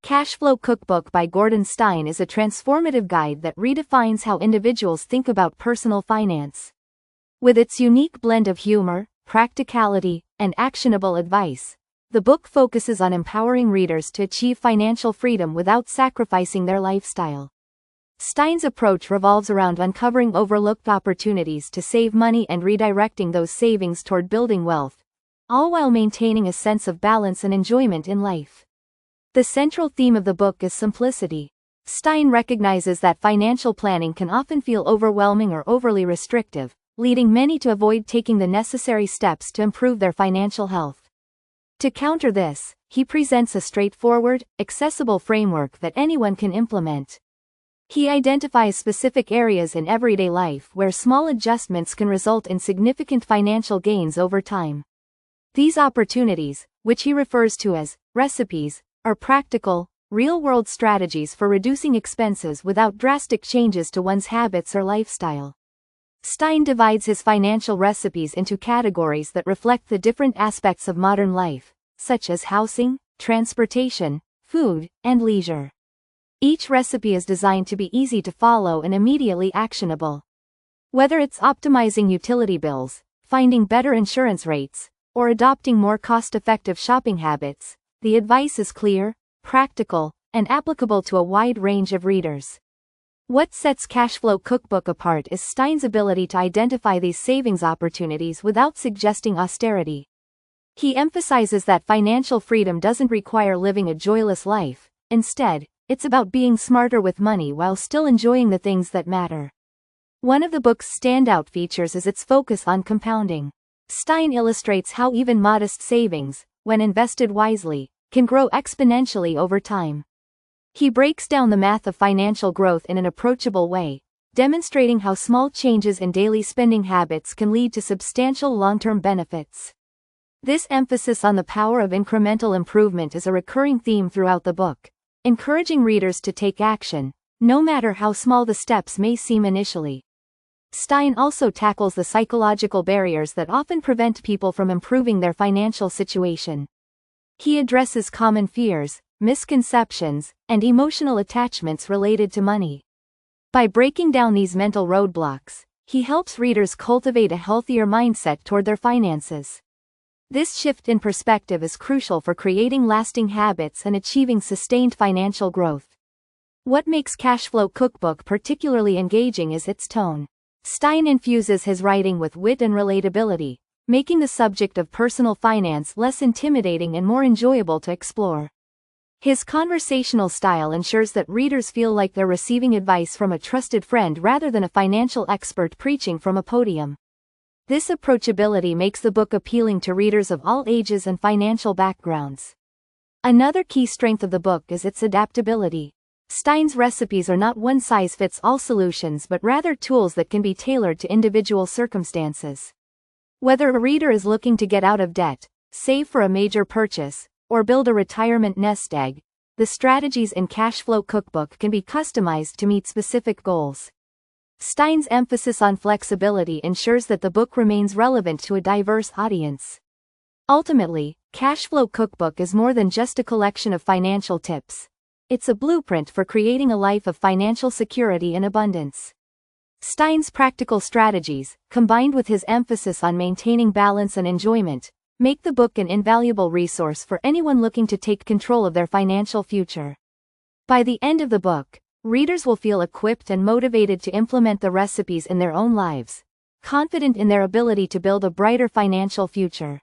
Cashflow Cookbook by Gordon Stein is a transformative guide that redefines how individuals think about personal finance. With its unique blend of humor, practicality, and actionable advice, the book focuses on empowering readers to achieve financial freedom without sacrificing their lifestyle. Stein's approach revolves around uncovering overlooked opportunities to save money and redirecting those savings toward building wealth, all while maintaining a sense of balance and enjoyment in life. The central theme of the book is simplicity. Stein recognizes that financial planning can often feel overwhelming or overly restrictive, leading many to avoid taking the necessary steps to improve their financial health. To counter this, he presents a straightforward, accessible framework that anyone can implement. He identifies specific areas in everyday life where small adjustments can result in significant financial gains over time. These opportunities, which he refers to as recipes, are practical, real-world strategies for reducing expenses without drastic changes to one's habits or lifestyle. Stein divides his financial recipes into categories that reflect the different aspects of modern life, such as housing, transportation, food, and leisure. Each recipe is designed to be easy to follow and immediately actionable. Whether it's optimizing utility bills, finding better insurance rates, or adopting more cost-effective shopping habits, the advice is clear, practical, and applicable to a wide range of readers. What sets Cashflow Cookbook apart is Stein's ability to identify these savings opportunities without suggesting austerity. He emphasizes that financial freedom doesn't require living a joyless life. Instead, it's about being smarter with money while still enjoying the things that matter. One of the book's standout features is its focus on compounding. Stein illustrates how even modest savings, when invested wisely, can grow exponentially over time. He breaks down the math of financial growth in an approachable way, demonstrating how small changes in daily spending habits can lead to substantial long-term benefits. This emphasis on the power of incremental improvement is a recurring theme throughout the book, encouraging readers to take action, no matter how small the steps may seem initially. Stein also tackles the psychological barriers that often prevent people from improving their financial situation. He addresses common fears, misconceptions, and emotional attachments related to money. By breaking down these mental roadblocks, he helps readers cultivate a healthier mindset toward their finances. This shift in perspective is crucial for creating lasting habits and achieving sustained financial growth. What makes Cashflow Cookbook particularly engaging is its tone. Stein infuses his writing with wit and relatability, making the subject of personal finance less intimidating and more enjoyable to explore. His conversational style ensures that readers feel like they're receiving advice from a trusted friend rather than a financial expert preaching from a podium. This approachability makes the book appealing to readers of all ages and financial backgrounds. Another key strength of the book is its adaptability. Stein's recipes are not one-size-fits-all solutions but rather tools that can be tailored to individual circumstances. Whether a reader is looking to get out of debt, save for a major purchase, or build a retirement nest egg, the strategies in Cashflow Cookbook can be customized to meet specific goals. Stein's emphasis on flexibility ensures that the book remains relevant to a diverse audience. Ultimately, Cashflow Cookbook is more than just a collection of financial tips. It's a blueprint for creating a life of financial security and abundance. Stein's practical strategies, combined with his emphasis on maintaining balance and enjoyment, make the book an invaluable resource for anyone looking to take control of their financial future. By the end of the book, readers will feel equipped and motivated to implement the recipes in their own lives, confident in their ability to build a brighter financial future.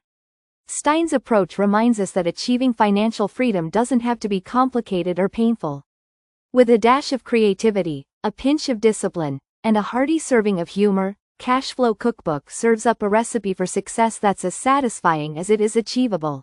Stein's approach reminds us that achieving financial freedom doesn't have to be complicated or painful. With a dash of creativity, a pinch of discipline, and a hearty serving of humor, Cashflow Cookbook serves up a recipe for success that's as satisfying as it is achievable.